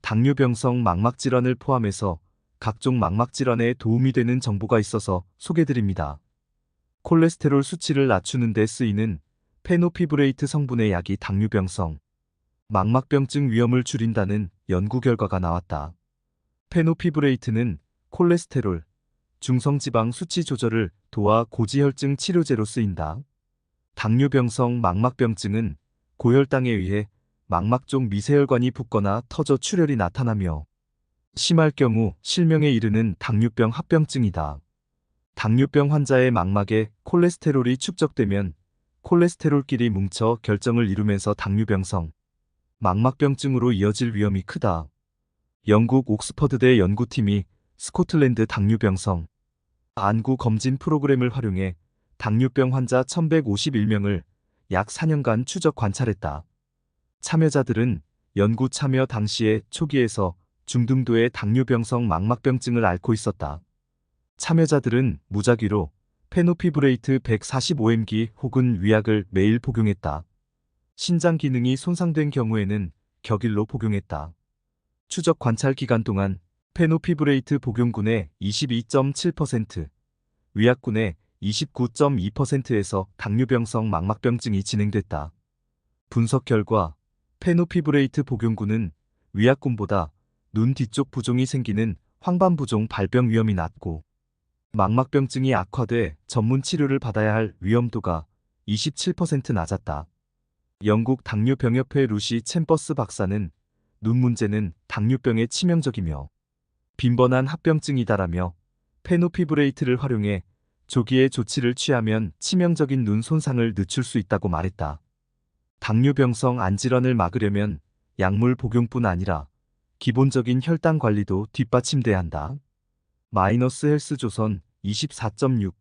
당뇨병성 망막질환을 포함해서 각종 망막질환에 도움이 되는 정보가 있어서 소개드립니다. 콜레스테롤 수치를 낮추는 데 쓰이는 페노피브레이트 성분의 약이 당뇨병성 망막병증 위험을 줄인다는 연구 결과가 나왔다. 페노피브레이트는 콜레스테롤, 중성지방 수치 조절을 도와 고지혈증 치료제로 쓰인다. 당뇨병성 망막병증은 고혈당에 의해 망막 쪽 미세혈관이 붓거나 터져 출혈이 나타나며 심할 경우 실명에 이르는 당뇨병 합병증이다. 당뇨병 환자의 망막에 콜레스테롤이 축적되면 콜레스테롤끼리 뭉쳐 결정을 이루면서 당뇨병성 망막병증으로 이어질 위험이 크다. 영국 옥스퍼드대 연구팀이 스코틀랜드 당뇨병성 안구 검진 프로그램을 활용해 당뇨병 환자 1151명을 약 4년간 추적 관찰했다. 참여자들은 연구 참여 당시에 초기에서 중등도의 당뇨병성 망막병증을 앓고 있었다. 참여자들은 무작위로 페노피브레이트 145mg 혹은 위약을 매일 복용했다. 신장 기능이 손상된 경우에는 격일로 복용했다. 추적 관찰 기간 동안 페노피브레이트 복용군의 22.7%, 위약군의 29.2%에서 당뇨병성 망막병증이 진행됐다. 분석 결과 페노피브레이트 복용군은 위약군보다 눈 뒤쪽 부종이 생기는 황반부종 발병 위험이 낮고 망막병증이 악화돼 전문 치료를 받아야 할 위험도가 27% 낮았다. 영국 당뇨병협회 루시 챔버스 박사는 눈 문제는 당뇨병에 치명적이며 빈번한 합병증이다라며 페노피브레이트를 활용해 조기에 조치를 취하면 치명적인 눈 손상을 늦출 수 있다고 말했다. 당뇨병성 안질환을 막으려면 약물 복용뿐 아니라 기본적인 혈당 관리도 뒷받침돼야 한다. 마이너스 헬스조선 24.6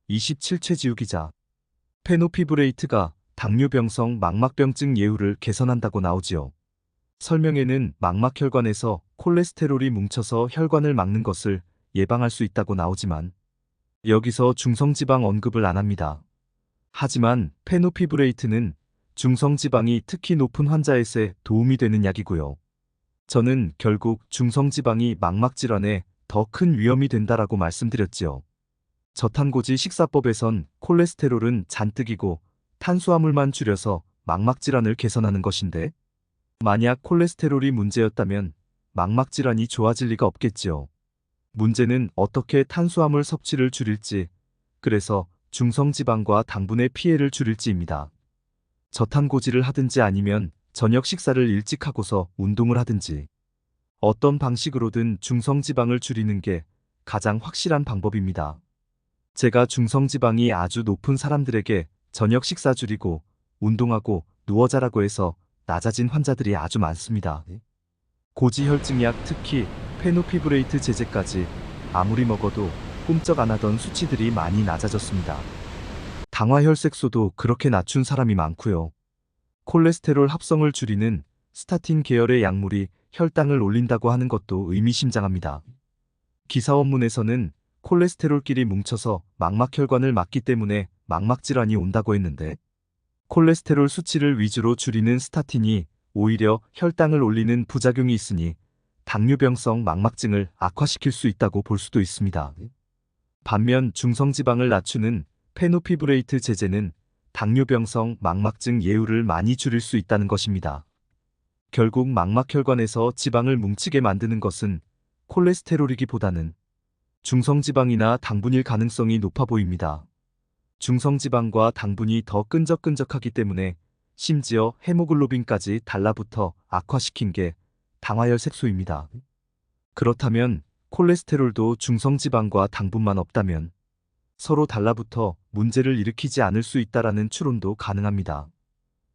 27 최지우 기자. 페노피브레이트가 당뇨병성 망막병증 예후를 개선한다고 나오지요. 설명에는 망막혈관에서 콜레스테롤이 뭉쳐서 혈관을 막는 것을 예방할 수 있다고 나오지만 여기서 중성지방 언급을 안 합니다. 하지만 페노피브레이트는 중성지방이 특히 높은 환자에게 도움이 되는 약이고요. 저는 결국 중성지방이 망막질환에 더 큰 위험이 된다라고 말씀드렸지요. 저탄고지 식사법에선 콜레스테롤은 잔뜩이고 탄수화물만 줄여서 망막질환을 개선하는 것인데 만약 콜레스테롤이 문제였다면 망막질환이 좋아질 리가 없겠지요. 문제는 어떻게 탄수화물 섭취를 줄일지, 그래서 중성지방과 당분의 피해를 줄일지입니다. 저탄고지를 하든지 아니면 저녁 식사를 일찍 하고서 운동을 하든지 어떤 방식으로든 중성지방을 줄이는 게 가장 확실한 방법입니다. 제가 중성지방이 아주 높은 사람들에게 저녁 식사 줄이고 운동하고 누워 자라고 해서 낮아진 환자들이 아주 많습니다. 고지혈증약 특히 페노피브레이트 제제까지 아무리 먹어도 꿈쩍 안 하던 수치들이 많이 낮아졌습니다. 당화혈색소도 그렇게 낮춘 사람이 많고요. 콜레스테롤 합성을 줄이는 스타틴 계열의 약물이 혈당을 올린다고 하는 것도 의미심장합니다. 기사 원문에서는 콜레스테롤끼리 뭉쳐서 망막혈관을 막기 때문에 망막질환이 온다고 했는데 콜레스테롤 수치를 위주로 줄이는 스타틴이 오히려 혈당을 올리는 부작용이 있으니 당뇨병성 망막증을 악화시킬 수 있다고 볼 수도 있습니다. 반면 중성지방을 낮추는 페노피브레이트 제제는 당뇨병성 망막증 예후를 많이 줄일 수 있다는 것입니다. 결국 망막혈관에서 지방을 뭉치게 만드는 것은 콜레스테롤이기보다는 중성지방이나 당분일 가능성이 높아 보입니다. 중성지방과 당분이 더 끈적끈적하기 때문에 심지어 헤모글로빈까지 달라붙어 악화시킨 게 당화혈색소입니다. 그렇다면 콜레스테롤도 중성지방과 당분만 없다면 서로 달라붙어 문제를 일으키지 않을 수 있다라는 추론도 가능합니다.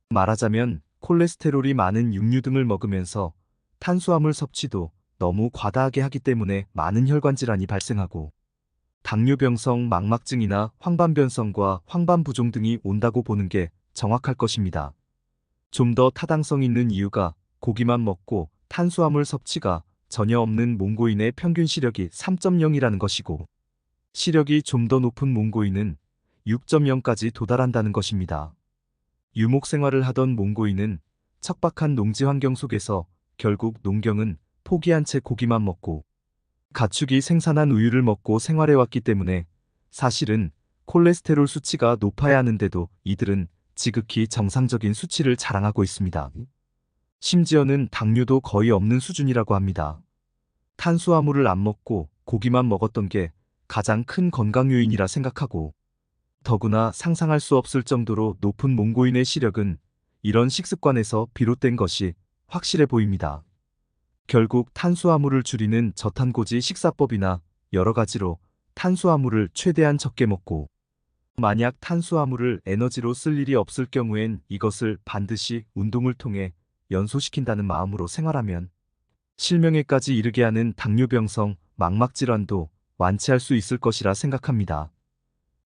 말하자면 콜레스테롤이 많은 육류 등을 먹으면서 탄수화물 섭취도 너무 과다하게 하기 때문에 많은 혈관 질환이 발생하고 당뇨병성 망막증이나 황반변성과 황반부종 등이 온다고 보는 게 정확할 것입니다. 좀 더 타당성 있는 이유가 고기만 먹고 탄수화물 섭취가 전혀 없는 몽고인의 평균 시력이 3.0이라는 것이고 시력이 좀 더 높은 몽고인은 6.0까지 도달한다는 것입니다. 유목 생활을 하던 몽고인은 척박한 농지 환경 속에서 결국 농경은 포기한 채 고기만 먹고 가축이 생산한 우유를 먹고 생활해왔기 때문에 사실은 콜레스테롤 수치가 높아야 하는데도 이들은 지극히 정상적인 수치를 자랑하고 있습니다. 심지어는 당뇨도 거의 없는 수준이라고 합니다. 탄수화물을 안 먹고 고기만 먹었던 게 가장 큰 건강 요인이라 생각하고, 더구나 상상할 수 없을 정도로 높은 몽고인의 시력은 이런 식습관에서 비롯된 것이 확실해 보입니다. 결국 탄수화물을 줄이는 저탄고지 식사법이나 여러 가지로 탄수화물을 최대한 적게 먹고, 만약 탄수화물을 에너지로 쓸 일이 없을 경우엔 이것을 반드시 운동을 통해 연소시킨다는 마음으로 생활하면 실명에까지 이르게 하는 당뇨병성 망막질환도 완치할 수 있을 것이라 생각합니다.